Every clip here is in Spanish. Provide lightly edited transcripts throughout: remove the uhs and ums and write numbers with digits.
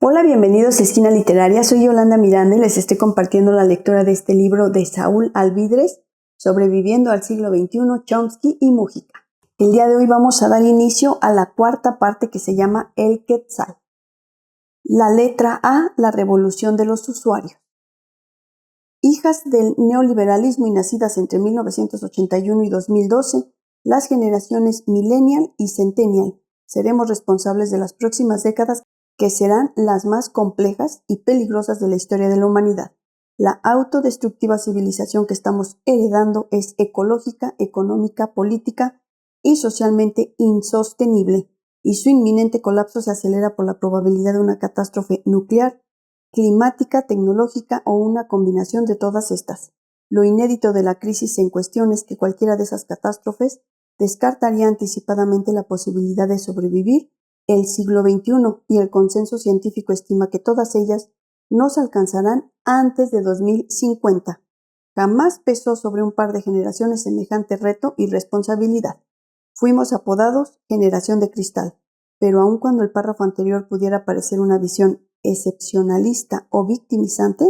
Hola, bienvenidos a Esquina Literaria. Soy Yolanda Miranda y les estoy compartiendo la lectura de este libro de Saúl Alvidrez, Sobreviviendo al siglo XXI, Chomsky y Mújica. El día de hoy vamos a dar inicio a la cuarta parte que se llama El Quetzal. La letra A, la revolución de los usuarios. Hijas del neoliberalismo y nacidas entre 1981 y 2012, las generaciones Millennial y Centennial seremos responsables de las próximas décadas que serán las más complejas y peligrosas de la historia de la humanidad. La autodestructiva civilización que estamos heredando es ecológica, económica, política y socialmente insostenible, y su inminente colapso se acelera por la probabilidad de una catástrofe nuclear, climática, tecnológica o una combinación de todas estas. Lo inédito de la crisis en cuestión es que cualquiera de esas catástrofes descartaría anticipadamente la posibilidad de sobrevivir el siglo XXI, y el consenso científico estima que todas ellas nos alcanzarán antes de 2050. Jamás pesó sobre un par de generaciones semejante reto y responsabilidad. Fuimos apodados generación de cristal, pero aun cuando el párrafo anterior pudiera parecer una visión excepcionalista o victimizante,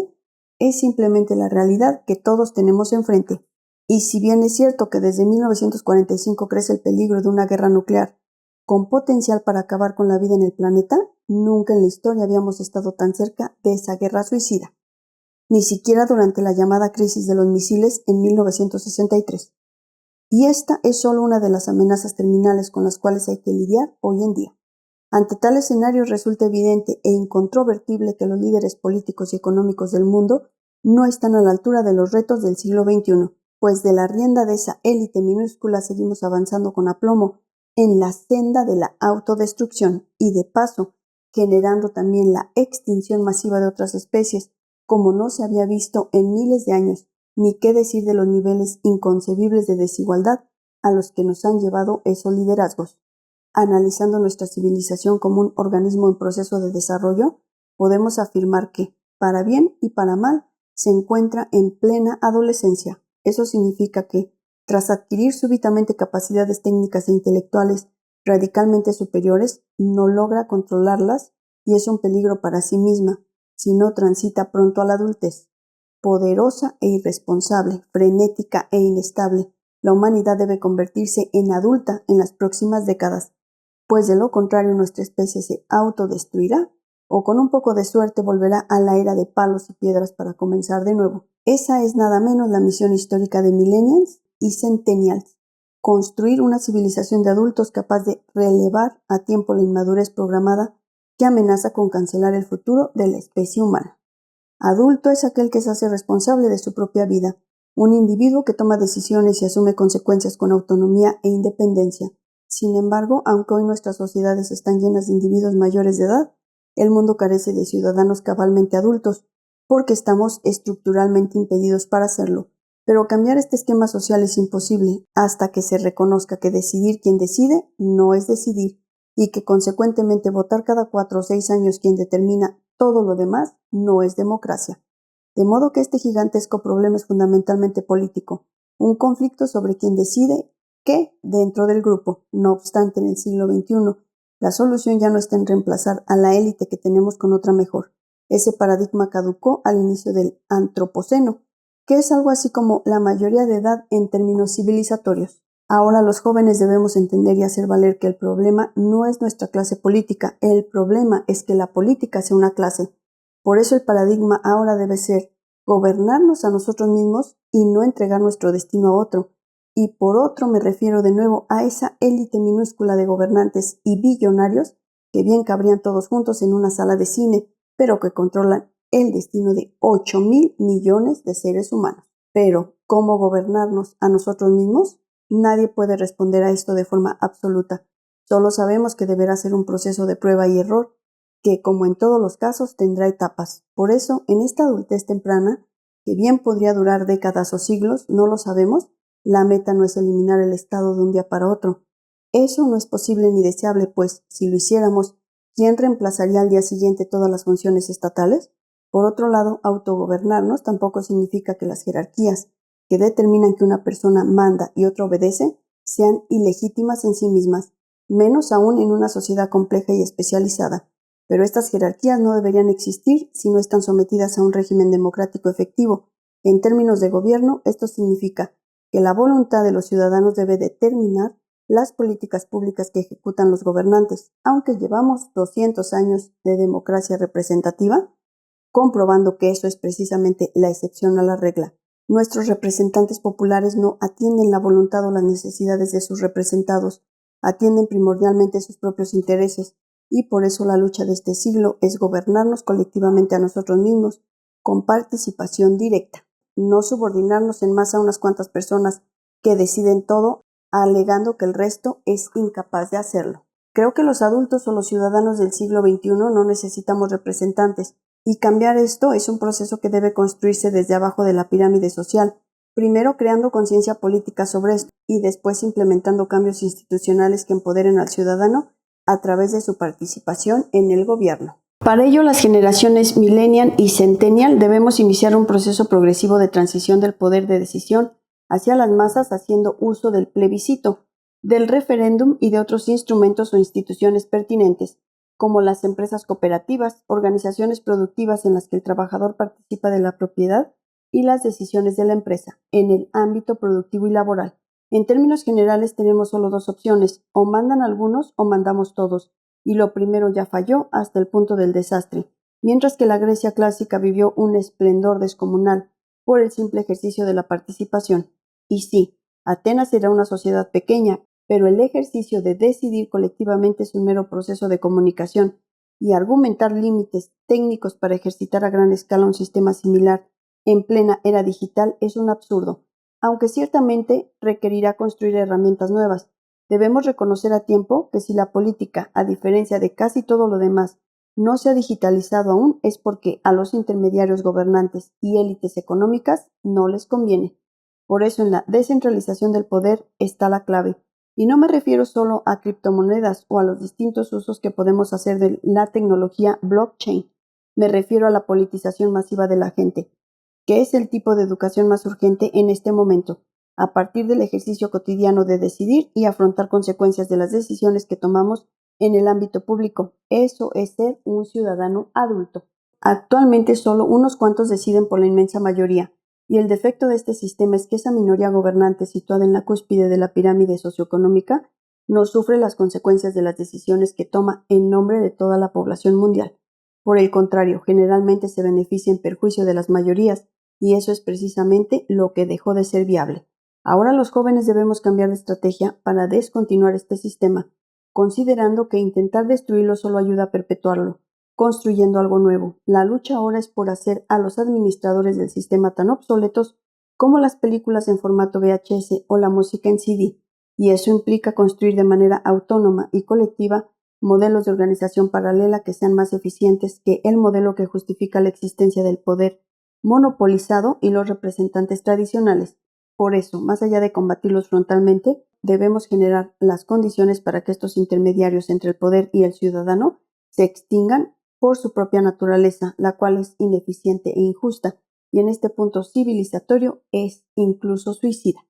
es simplemente la realidad que todos tenemos enfrente. Y si bien es cierto que desde 1945 crece el peligro de una guerra nuclear con potencial para acabar con la vida en el planeta, nunca en la historia habíamos estado tan cerca de esa guerra suicida, ni siquiera durante la llamada crisis de los misiles en 1963. Y esta es solo una de las amenazas terminales con las cuales hay que lidiar hoy en día. Ante tal escenario resulta evidente e incontrovertible que los líderes políticos y económicos del mundo no están a la altura de los retos del siglo XXI, pues de la rienda de esa élite minúscula seguimos avanzando con aplomo en la senda de la autodestrucción y, de paso, generando también la extinción masiva de otras especies, como no se había visto en miles de años, ni qué decir de los niveles inconcebibles de desigualdad a los que nos han llevado esos liderazgos. Analizando nuestra civilización como un organismo en proceso de desarrollo, podemos afirmar que, para bien y para mal, se encuentra en plena adolescencia. Eso significa que, tras adquirir súbitamente capacidades técnicas e intelectuales radicalmente superiores, no logra controlarlas y es un peligro para sí misma si no transita pronto a la adultez. Poderosa e irresponsable, frenética e inestable, la humanidad debe convertirse en adulta en las próximas décadas, pues de lo contrario nuestra especie se autodestruirá o con un poco de suerte volverá a la era de palos y piedras para comenzar de nuevo. Esa es nada menos la misión histórica de Millennials y Centennials: construir una civilización de adultos capaz de relevar a tiempo la inmadurez programada que amenaza con cancelar el futuro de la especie humana. Adulto es aquel que se hace responsable de su propia vida, un individuo que toma decisiones y asume consecuencias con autonomía e independencia. Sin embargo, aunque hoy nuestras sociedades están llenas de individuos mayores de edad, el mundo carece de ciudadanos cabalmente adultos, porque estamos estructuralmente impedidos para hacerlo. Pero cambiar este esquema social es imposible hasta que se reconozca que decidir quien decide no es decidir, y que consecuentemente votar cada 4 o 6 años quien determina todo lo demás no es democracia. De modo que este gigantesco problema es fundamentalmente político, un conflicto sobre quien decide qué dentro del grupo. No obstante, en el siglo XXI, la solución ya no está en reemplazar a la élite que tenemos con otra mejor. Ese paradigma caducó al inicio del Antropoceno, que es algo así como la mayoría de edad en términos civilizatorios. Ahora los jóvenes debemos entender y hacer valer que el problema no es nuestra clase política, el problema es que la política sea una clase. Por eso el paradigma ahora debe ser gobernarnos a nosotros mismos y no entregar nuestro destino a otro. Y por otro me refiero de nuevo a esa élite minúscula de gobernantes y billonarios que bien cabrían todos juntos en una sala de cine, pero que controlan el destino de 8.000 millones de seres humanos. Pero, ¿cómo gobernarnos a nosotros mismos? Nadie puede responder a esto de forma absoluta. Solo sabemos que deberá ser un proceso de prueba y error, que, como en todos los casos, tendrá etapas. Por eso, en esta adultez temprana, que bien podría durar décadas o siglos, no lo sabemos, la meta no es eliminar el Estado de un día para otro. Eso no es posible ni deseable, pues, si lo hiciéramos, ¿quién reemplazaría al día siguiente todas las funciones estatales? Por otro lado, autogobernarnos tampoco significa que las jerarquías que determinan que una persona manda y otra obedece sean ilegítimas en sí mismas, menos aún en una sociedad compleja y especializada. pero estas jerarquías no deberían existir si no están sometidas a un régimen democrático efectivo. En términos de gobierno, esto significa que la voluntad de los ciudadanos debe determinar las políticas públicas que ejecutan los gobernantes, aunque llevamos 200 años de democracia representativa, comprobando que eso es precisamente la excepción a la regla. Nuestros representantes populares no atienden la voluntad o las necesidades de sus representados, atienden primordialmente sus propios intereses, y por eso la lucha de este siglo es gobernarnos colectivamente a nosotros mismos, con participación directa, no subordinarnos en masa a unas cuantas personas que deciden todo, alegando que el resto es incapaz de hacerlo. Creo que los adultos o los ciudadanos del siglo XXI no necesitamos representantes, y cambiar esto es un proceso que debe construirse desde abajo de la pirámide social, primero creando conciencia política sobre esto y después implementando cambios institucionales que empoderen al ciudadano a través de su participación en el gobierno. Para ello, las generaciones Millennial y Centennial debemos iniciar un proceso progresivo de transición del poder de decisión hacia las masas haciendo uso del plebiscito, del referéndum y de otros instrumentos o instituciones pertinentes, como las empresas cooperativas, organizaciones productivas en las que el trabajador participa de la propiedad y las decisiones de la empresa, en el ámbito productivo y laboral. En términos generales tenemos solo dos opciones, o mandan algunos o mandamos todos, y lo primero ya falló hasta el punto del desastre, mientras que la Grecia clásica vivió un esplendor descomunal por el simple ejercicio de la participación. Y sí, Atenas era una sociedad pequeña, pero el ejercicio de decidir colectivamente es un mero proceso de comunicación, y argumentar límites técnicos para ejercitar a gran escala un sistema similar en plena era digital es un absurdo, aunque ciertamente requerirá construir herramientas nuevas. Debemos reconocer a tiempo que si la política, a diferencia de casi todo lo demás, no se ha digitalizado aún es porque a los intermediarios gobernantes y élites económicas no les conviene. Por eso en la descentralización del poder está la clave. Y no me refiero solo a criptomonedas o a los distintos usos que podemos hacer de la tecnología blockchain. Me refiero a la politización masiva de la gente, que es el tipo de educación más urgente en este momento, a partir del ejercicio cotidiano de decidir y afrontar consecuencias de las decisiones que tomamos en el ámbito público. Eso es ser un ciudadano adulto. Actualmente solo unos cuantos deciden por la inmensa mayoría, y el defecto de este sistema es que esa minoría gobernante situada en la cúspide de la pirámide socioeconómica no sufre las consecuencias de las decisiones que toma en nombre de toda la población mundial. Por el contrario, generalmente se beneficia en perjuicio de las mayorías, y eso es precisamente lo que dejó de ser viable. Ahora los jóvenes debemos cambiar de estrategia para descontinuar este sistema, considerando que intentar destruirlo solo ayuda a perpetuarlo, construyendo algo nuevo. La lucha ahora es por hacer a los administradores del sistema tan obsoletos como las películas en formato VHS o la música en CD, y eso implica construir de manera autónoma y colectiva modelos de organización paralela que sean más eficientes que el modelo que justifica la existencia del poder monopolizado y los representantes tradicionales. Por eso, más allá de combatirlos frontalmente, debemos generar las condiciones para que estos intermediarios entre el poder y el ciudadano se extingan por su propia naturaleza, la cual es ineficiente e injusta, y en este punto civilizatorio es incluso suicida.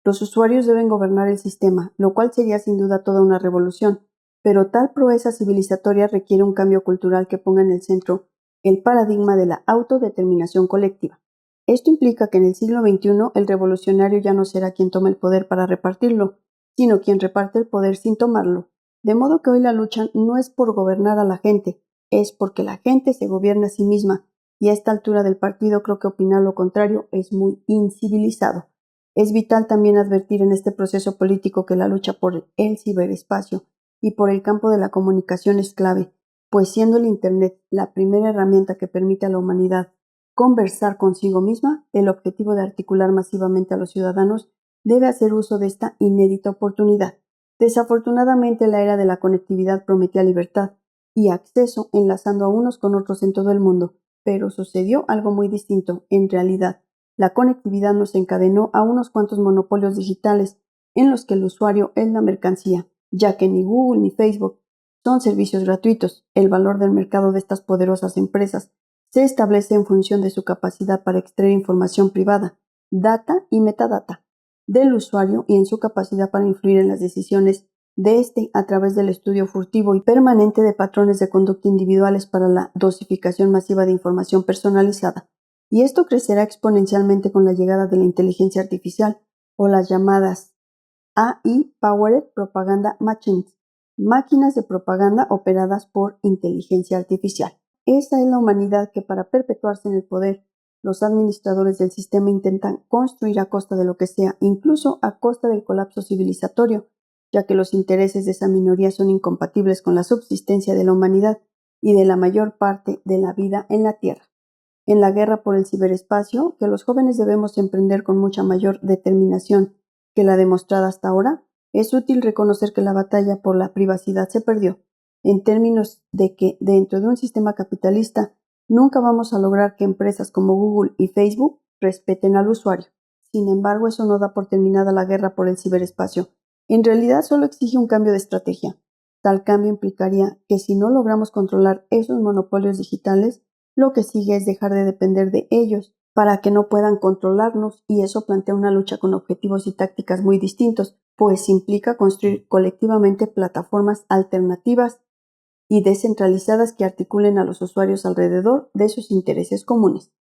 Los usuarios deben gobernar el sistema, lo cual sería sin duda toda una revolución, pero tal proeza civilizatoria requiere un cambio cultural que ponga en el centro el paradigma de la autodeterminación colectiva. Esto implica que en el siglo XXI el revolucionario ya no será quien toma el poder para repartirlo, sino quien reparte el poder sin tomarlo. De modo que hoy la lucha no es por gobernar a la gente, es porque la gente se gobierna a sí misma, y a esta altura del partido creo que opinar lo contrario es muy incivilizado. Es vital también advertir en este proceso político que la lucha por el ciberespacio y por el campo de la comunicación es clave, pues siendo el Internet la primera herramienta que permite a la humanidad conversar consigo misma, el objetivo de articular masivamente a los ciudadanos debe hacer uso de esta inédita oportunidad. Desafortunadamente la era de la conectividad prometía libertad y acceso enlazando a unos con otros en todo el mundo, pero sucedió algo muy distinto. En realidad, la conectividad nos encadenó a unos cuantos monopolios digitales en los que el usuario es la mercancía, ya que ni Google ni Facebook son servicios gratuitos. El valor del mercado de estas poderosas empresas se establece en función de su capacidad para extraer información privada, data y metadata del usuario y en su capacidad para influir en las decisiones de este a través del estudio furtivo y permanente de patrones de conducta individuales para la dosificación masiva de información personalizada. Y esto crecerá exponencialmente con la llegada de la inteligencia artificial o las llamadas AI Powered Propaganda Machines, máquinas de propaganda operadas por inteligencia artificial. Esa es la humanidad que, para perpetuarse en el poder, los administradores del sistema intentan construir a costa de lo que sea, incluso a costa del colapso civilizatorio, ya que los intereses de esa minoría son incompatibles con la subsistencia de la humanidad y de la mayor parte de la vida en la Tierra. En la guerra por el ciberespacio, que los jóvenes debemos emprender con mucha mayor determinación que la demostrada hasta ahora, es útil reconocer que la batalla por la privacidad se perdió, en términos de que dentro de un sistema capitalista nunca vamos a lograr que empresas como Google y Facebook respeten al usuario. Sin embargo, eso no da por terminada la guerra por el ciberespacio. En realidad solo exige un cambio de estrategia. Tal cambio implicaría que si no logramos controlar esos monopolios digitales, lo que sigue es dejar de depender de ellos para que no puedan controlarnos, y eso plantea una lucha con objetivos y tácticas muy distintos, pues implica construir colectivamente plataformas alternativas y descentralizadas que articulen a los usuarios alrededor de sus intereses comunes.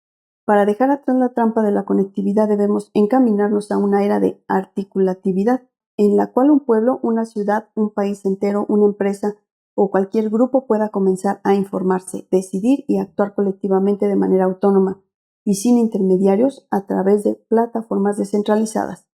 Para dejar atrás la trampa de la conectividad debemos encaminarnos a una era de articulatividad, en la cual un pueblo, una ciudad, un país entero, una empresa o cualquier grupo pueda comenzar a informarse, decidir y actuar colectivamente de manera autónoma y sin intermediarios a través de plataformas descentralizadas,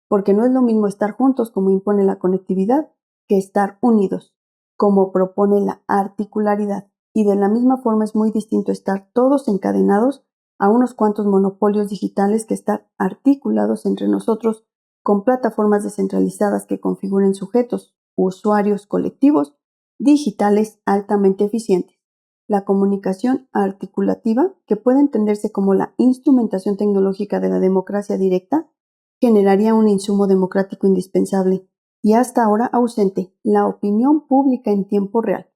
porque no es lo mismo estar juntos como impone la conectividad que estar unidos, como propone la articularidad, y de la misma forma es muy distinto estar todos encadenados a unos cuantos monopolios digitales que estar articulados entre nosotros con plataformas descentralizadas que configuren sujetos, usuarios colectivos, digitales altamente eficientes. La comunicación articulativa, que puede entenderse como la instrumentación tecnológica de la democracia directa, generaría un insumo democrático indispensable y hasta ahora ausente, la opinión pública en tiempo real.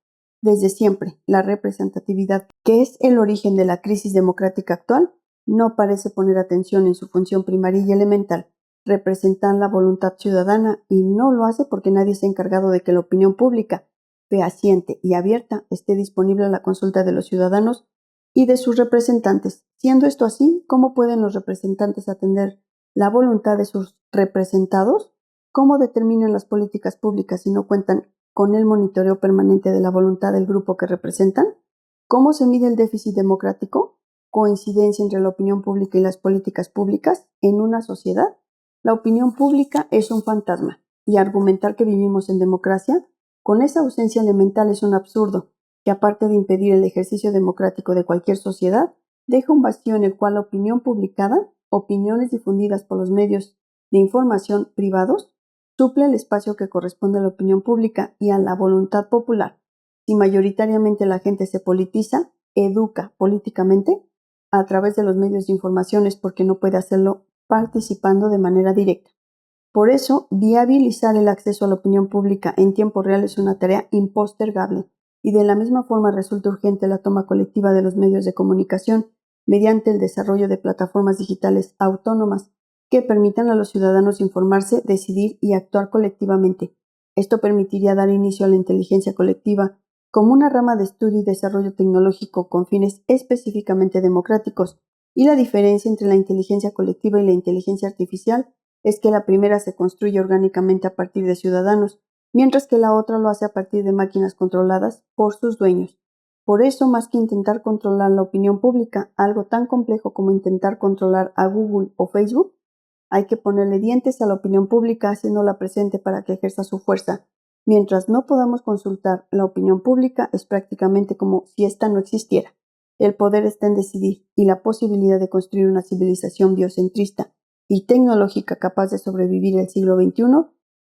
Desde siempre, la representatividad, que es el origen de la crisis democrática actual, no parece poner atención en su función primaria y elemental, representar la voluntad ciudadana, y no lo hace porque nadie se ha encargado de que la opinión pública, fehaciente y abierta, esté disponible a la consulta de los ciudadanos y de sus representantes. Siendo esto así, ¿cómo pueden los representantes atender la voluntad de sus representados? ¿Cómo determinan las políticas públicas si no cuentan con el monitoreo permanente de la voluntad del grupo que representan? ¿Cómo se mide el déficit democrático? ¿Coincidencia entre la opinión pública y las políticas públicas en una sociedad? La opinión pública es un fantasma, y argumentar que vivimos en democracia con esa ausencia elemental es un absurdo, que aparte de impedir el ejercicio democrático de cualquier sociedad, deja un vacío en el cual la opinión publicada, opiniones difundidas por los medios de información privados, suple el espacio que corresponde a la opinión pública y a la voluntad popular. Si mayoritariamente la gente se politiza, educa políticamente a través de los medios de información, es porque no puede hacerlo participando de manera directa. Por eso, viabilizar el acceso a la opinión pública en tiempo real es una tarea impostergable, y de la misma forma resulta urgente la toma colectiva de los medios de comunicación mediante el desarrollo de plataformas digitales autónomas que permitan a los ciudadanos informarse, decidir y actuar colectivamente. Esto permitiría dar inicio a la inteligencia colectiva como una rama de estudio y desarrollo tecnológico con fines específicamente democráticos, y la diferencia entre la inteligencia colectiva y la inteligencia artificial es que la primera se construye orgánicamente a partir de ciudadanos, mientras que la otra lo hace a partir de máquinas controladas por sus dueños. Por eso, más que intentar controlar la opinión pública, algo tan complejo como intentar controlar a Google o Facebook, hay que ponerle dientes a la opinión pública haciéndola presente para que ejerza su fuerza. Mientras no podamos consultar la opinión pública, es prácticamente como si ésta no existiera. El poder está en decidir, y la posibilidad de construir una civilización biocentrista y tecnológica capaz de sobrevivir el siglo XXI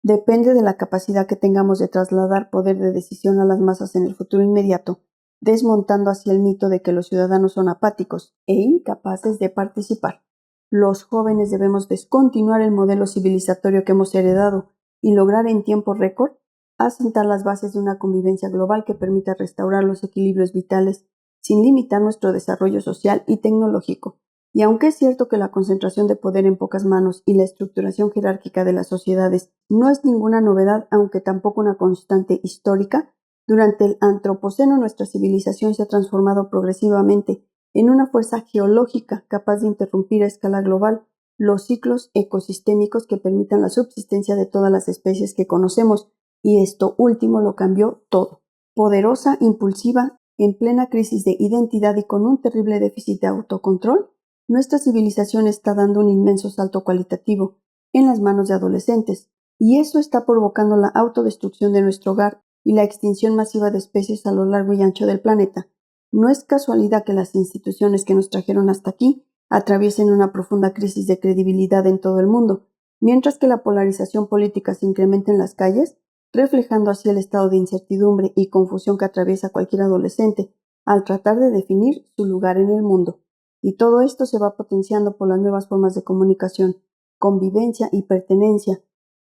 depende de la capacidad que tengamos de trasladar poder de decisión a las masas en el futuro inmediato, desmontando así el mito de que los ciudadanos son apáticos e incapaces de participar. Los jóvenes debemos descontinuar el modelo civilizatorio que hemos heredado y lograr en tiempo récord asentar las bases de una convivencia global que permita restaurar los equilibrios vitales sin limitar nuestro desarrollo social y tecnológico. Y aunque es cierto que la concentración de poder en pocas manos y la estructuración jerárquica de las sociedades no es ninguna novedad, aunque tampoco una constante histórica, durante el Antropoceno nuestra civilización se ha transformado progresivamente en una fuerza geológica capaz de interrumpir a escala global los ciclos ecosistémicos que permitan la subsistencia de todas las especies que conocemos, y esto último lo cambió todo. Poderosa, impulsiva, en plena crisis de identidad y con un terrible déficit de autocontrol, nuestra civilización está dando un inmenso salto cualitativo en las manos de adolescentes, y eso está provocando la autodestrucción de nuestro hogar y la extinción masiva de especies a lo largo y ancho del planeta. No es casualidad que las instituciones que nos trajeron hasta aquí atraviesen una profunda crisis de credibilidad en todo el mundo, mientras que la polarización política se incrementa en las calles, reflejando así el estado de incertidumbre y confusión que atraviesa cualquier adolescente al tratar de definir su lugar en el mundo. Y todo esto se va potenciando por las nuevas formas de comunicación, convivencia y pertenencia,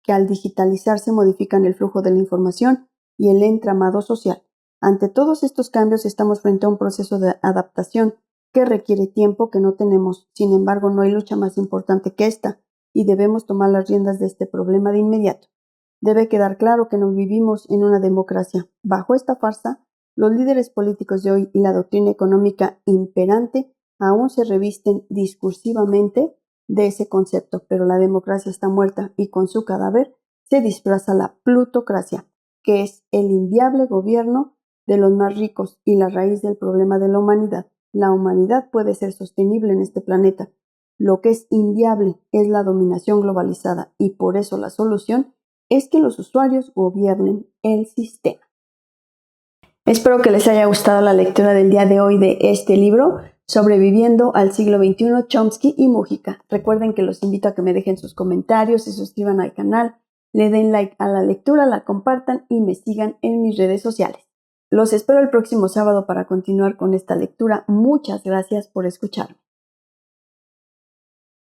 que al digitalizarse modifican el flujo de la información y el entramado social. Ante todos estos cambios estamos frente a un proceso de adaptación que requiere tiempo que no tenemos. Sin embargo, no hay lucha más importante que esta, y debemos tomar las riendas de este problema de inmediato. Debe quedar claro que no vivimos en una democracia. Bajo esta farsa, los líderes políticos de hoy y la doctrina económica imperante aún se revisten discursivamente de ese concepto, pero la democracia está muerta y con su cadáver se disfraza la plutocracia, que es el inviable gobierno de los más ricos y la raíz del problema de la humanidad. La humanidad puede ser sostenible en este planeta. Lo que es inviable es la dominación globalizada, y por eso la solución es que los usuarios gobiernen el sistema. Espero que les haya gustado la lectura del día de hoy de este libro, Sobreviviendo al siglo XXI, Chomsky y Mújica. Recuerden que los invito a que me dejen sus comentarios, se suscriban al canal, le den like a la lectura, la compartan y me sigan en mis redes sociales. Los espero el próximo sábado para continuar con esta lectura. Muchas gracias por escucharme.